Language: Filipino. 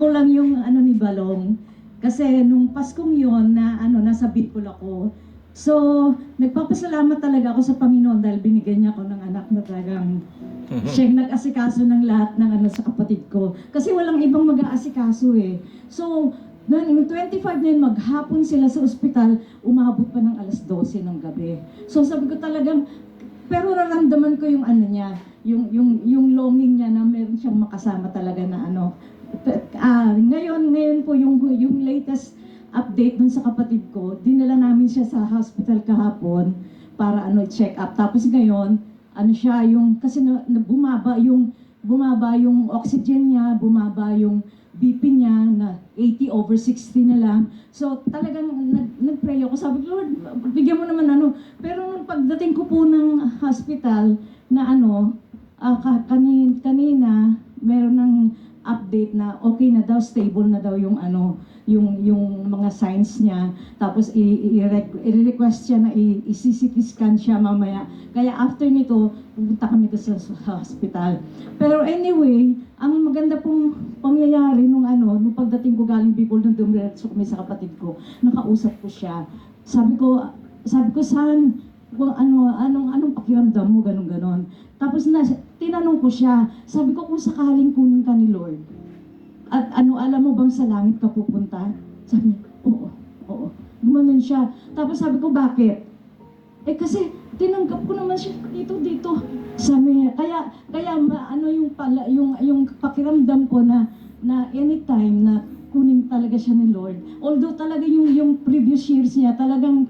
ko lang yung ano ni Balong kasi nung Paskong yon na nasa Bicol ako. So, nagpapasalamat talaga ako sa Panginoon dahil binigyan niya ako ng anak na talagang siya yung nag-asikaso ng lahat ng sa kapatid ko. Kasi walang ibang mag-aasikaso eh. So, yung 25 na yun, maghapon sila sa ospital, umabot pa ng alas 12 ng gabi. So, sabi ko talagang, pero nararamdaman ko yung niya, yung longing niya na meron siyang makasama talaga na ngayon po yung latest update dun sa kapatid ko, dinala namin siya sa hospital kahapon para check up. Tapos ngayon, siya yung kasi bumaba yung oxygen niya, bumaba yung BP niya na 80/60 na lang. So talagang nag-pray ako. Sabi ko, Lord, bigyan mo naman Pero nung pagdating ko po ng hospital na kanina meron ng update na okay na daw, stable na daw yung yung mga signs niya. Tapos i-request siya na i-CT scan siya mamaya. Kaya after nito, pupunta kami sa hospital. Pero anyway, ang maganda pong pangyayari nung pagdating ko galing Bicol, nung dumiretso kami sa kapatid ko, nakausap ko siya. Sabi ko saan, kung anong pakiramdam mo, ganon. Tapos tinanong ko siya, sabi ko kung sakaling kunin ka ni Lord, at alam mo bang sa langit ka pupunta? Sabi niya, oo. Gumanon siya. Tapos sabi ko, bakit? Kasi tinanggap ko naman siya dito. Sabi niya, kaya yung pakiramdam ko na anytime na kunin talaga siya ni Lord. Although talaga yung previous years niya, talagang